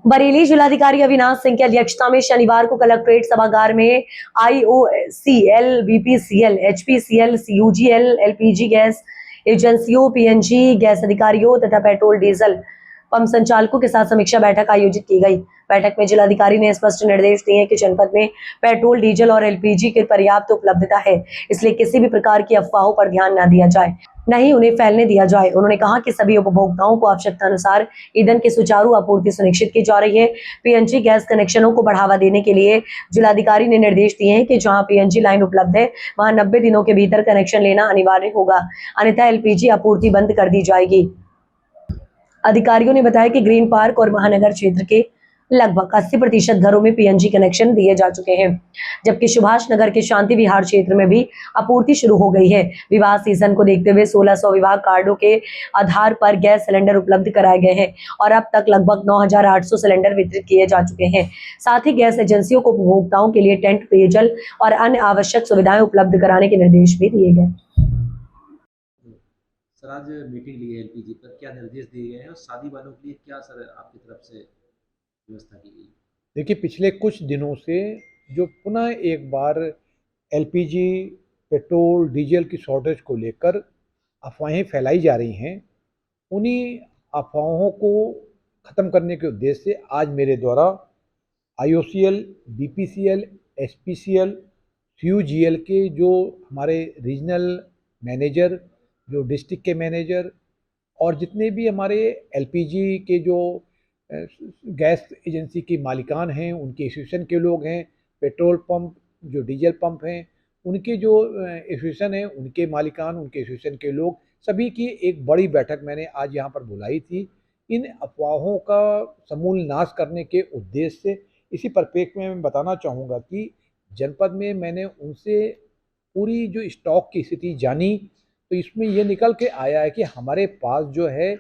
बरेली जिलाधिकारी अविनाश सिंह की अध्यक्षता में शनिवार को कलेक्ट्रेट सभागार में IOCL, BPCL, HPCL, CUGL, LPG gas एजेंसियों, पीएनजी गैस अधिकारियों तथा पेट्रोल डीजल पंप संचालकों के साथ समीक्षा बैठक आयोजित की गई। बैठक में जिलाधिकारी ने स्पष्ट निर्देश दिए कि जनपद में पेट्रोल, डीजल और एलपीजी की पर्याप्त उपलब्धता है, इसलिए किसी भी प्रकार की अफवाहों पर ध्यान न दिया जाए, न ही उन्हें फैलने दिया जाए। उन्होंने कहा कि सभी उपभोक्ताओं को आवश्यकता अनुसार ईंधन की सुचारू आपूर्ति सुनिश्चित की जा रही है। पीएनजी गैस कनेक्शनों को बढ़ावा देने के लिए जिलाधिकारी ने निर्देश दिए हैं कि जहां पीएनजी लाइन उपलब्ध है वहां 90 दिनों के भीतर कनेक्शन लेना अनिवार्य होगा, अन्यथा एलपीजी आपूर्ति बंद कर दी जाएगी। अधिकारियों ने बताया कि ग्रीन पार्क और महानगर क्षेत्र के लगभग 80% घरों में पीएनजी कनेक्शन दिए जा चुके हैं, जबकि सुभाष नगर के शांति विहार क्षेत्र में भी आपूर्ति शुरू हो गई है। विवाह सीजन को देखते हुए 1600 विवाह कार्डों के आधार पर गैस सिलेंडर उपलब्ध कराए गए हैं और अब तक लगभग 9800 सिलेंडर वितरित किए जा चुके हैं। साथ ही गैस एजेंसियों को उपभोक्ताओं के लिए टेंट, पेयजल और अन्य आवश्यक सुविधाएं उपलब्ध कराने के निर्देश भी दिए गए। सर, आज मीटिंग ली है एलपीजी पर, क्या निर्देश दिए गए हैं और शादी वालों के लिए क्या सर आपकी तरफ से व्यवस्था की गई? देखिए, पिछले कुछ दिनों से जो पुनः एक बार एलपीजी, पेट्रोल, डीजल की शॉर्टेज को लेकर अफवाहें फैलाई जा रही हैं, उन्हीं अफवाहों को ख़त्म करने के उद्देश्य से आज मेरे द्वारा आईओसीएल, बीपीसीएल, एचपीसीएल, सीयूजीएल के जो हमारे रीजनल मैनेजर, जो डिस्ट्रिक्ट के मैनेजर और जितने भी हमारे एलपीजी के जो गैस एजेंसी की मालिकान हैं, उनके एसोसिएशन के लोग हैं, पेट्रोल पंप, जो डीजल पंप हैं, उनके जो एसोसिएशन हैं, उनके मालिकान, उनके एसोसिएशन के लोग, सभी की एक बड़ी बैठक मैंने आज यहाँ पर बुलाई थी। इन अफवाहों का समूल नाश करने के उद्देश्य से इसी परिप्रेक्ष्य में मैं बताना चाहूँगा कि जनपद में मैंने उनसे पूरी जो स्टॉक की स्थिति जानी, तो इसमें ये निकल के आया है कि हमारे पास जो है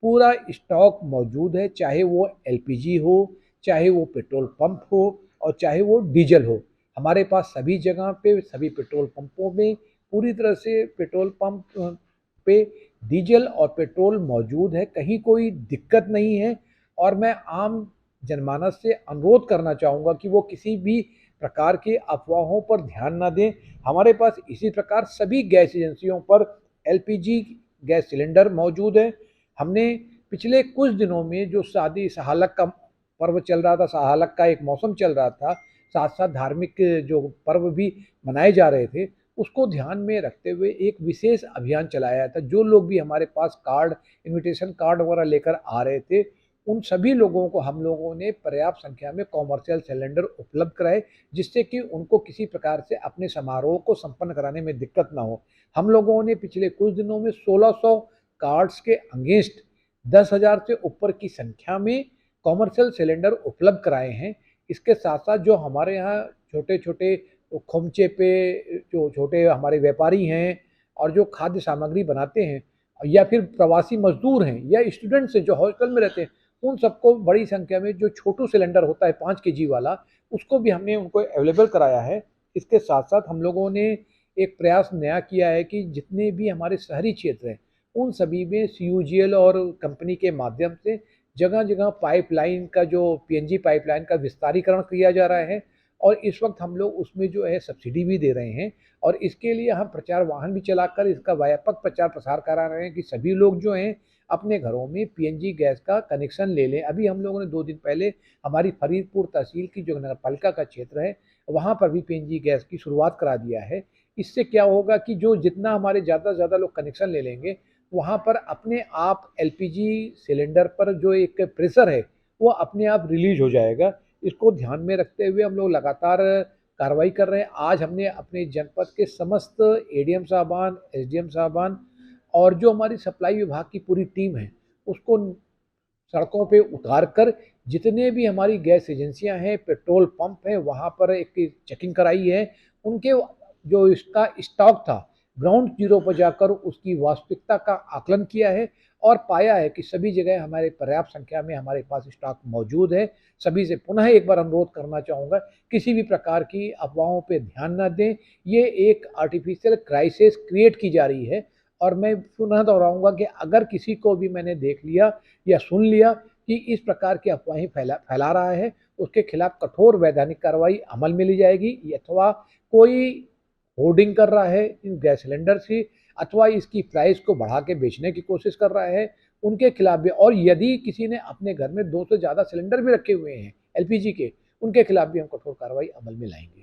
पूरा स्टॉक मौजूद है, चाहे वो एलपीजी हो, चाहे वो पेट्रोल पंप हो और चाहे वो डीजल हो। हमारे पास सभी जगह पे, सभी पेट्रोल पंपों में पूरी तरह से पेट्रोल पंप पे डीजल और पेट्रोल मौजूद है, कहीं कोई दिक्कत नहीं है। और मैं आम जनमानस से अनुरोध करना चाहूँगा कि वो किसी भी प्रकार की अफवाहों पर ध्यान ना दें। हमारे पास इसी प्रकार सभी गैस एजेंसियों पर एलपीजी गैस सिलेंडर मौजूद है। हमने पिछले कुछ दिनों में जो शादी सहालक का पर्व चल रहा था, सहालक का एक मौसम चल रहा था, साथ साथ धार्मिक जो पर्व भी मनाए जा रहे थे, उसको ध्यान में रखते हुए एक विशेष अभियान चलाया था। जो लोग भी हमारे पास कार्ड, इनविटेशन कार्ड वगैरह लेकर आ रहे थे, उन सभी लोगों को हम लोगों ने पर्याप्त संख्या में कॉमर्शियल सिलेंडर उपलब्ध कराए, जिससे कि उनको किसी प्रकार से अपने समारोह को संपन्न कराने में दिक्कत ना हो। हम लोगों ने पिछले कुछ दिनों में 1600 कार्ड्स के अगेंस्ट 10,000 से ऊपर की संख्या में कॉमर्शियल सिलेंडर उपलब्ध कराए हैं। इसके साथ साथ जो हमारे यहाँ छोटे छोटे खोमचे पे जो छोटे हमारे व्यापारी हैं और जो खाद्य सामग्री बनाते हैं, या फिर प्रवासी मजदूर हैं या स्टूडेंट्स हैं जो हॉस्टल में रहते हैं, उन सबको बड़ी संख्या में जो छोटू सिलेंडर होता है 5 केजी वाला, उसको भी हमने उनको अवेलेबल कराया है। इसके साथ साथ हम लोगों ने एक प्रयास नया किया है कि जितने भी हमारे शहरी क्षेत्र हैं, उन सभी में सीयूजीएल और कंपनी के माध्यम से जगह जगह पाइपलाइन का, जो पीएनजी पाइपलाइन का विस्तारीकरण किया जा रहा है और इस वक्त हम लोग उसमें जो है सब्सिडी भी दे रहे हैं। और इसके लिए हम प्रचार वाहन भी चलाकर इसका व्यापक प्रचार प्रसार करा रहे हैं कि सभी लोग जो हैं अपने घरों में पीएनजी गैस का कनेक्शन ले लें। अभी हम लोगों ने 2 दिन पहले हमारी फरीदपुर तहसील की जो नगरपालिका का क्षेत्र है, वहाँ पर भी पीएनजी गैस की शुरुआत करा दिया है। इससे क्या होगा कि जो जितना हमारे ज़्यादा से ज़्यादा लोग कनेक्शन ले लेंगे, वहाँ पर अपने आप एलपीजी सिलेंडर पर जो एक प्रेशर है वो अपने आप रिलीज हो जाएगा। इसको ध्यान में रखते हुए हम लोग लगातार कार्रवाई कर रहे हैं। आज हमने अपने जनपद के समस्त एडीएम साहबान, एसडीएम साहबान और जो हमारी सप्लाई विभाग की पूरी टीम है, उसको सड़कों पे उतार कर जितने भी हमारी गैस एजेंसियां हैं, पेट्रोल पंप हैं, वहाँ पर एक चेकिंग कराई है। उनके जो इसका स्टॉक था, ग्राउंड जीरो पर जाकर उसकी वास्तविकता का आकलन किया है और पाया है कि सभी जगह हमारे पर्याप्त संख्या में हमारे पास स्टॉक मौजूद है। सभी से पुनः एक बार अनुरोध करना चाहूँगा, किसी भी प्रकार की अफवाहों पे ध्यान न दें। ये एक आर्टिफिशियल क्राइसिस क्रिएट की जा रही है और मैं पुनः दोहराऊंगा कि अगर किसी को भी मैंने देख लिया या सुन लिया कि कि इस प्रकार की अफवाहें फैला रहा है उसके खिलाफ कठोर वैधानिक कार्रवाई अमल में ली जाएगी। अथवा कोई होर्डिंग कर रहा है इन गैस सिलेंडर से अथवा इसकी प्राइस को बढ़ा के बेचने की कोशिश कर रहा है उनके खिलाफ भी, और यदि किसी ने अपने घर में 2 से ज़्यादा सिलेंडर भी रखे हुए हैं एलपीजी के, उनके खिलाफ भी हम कठोर कार्रवाई अमल में लाएंगे।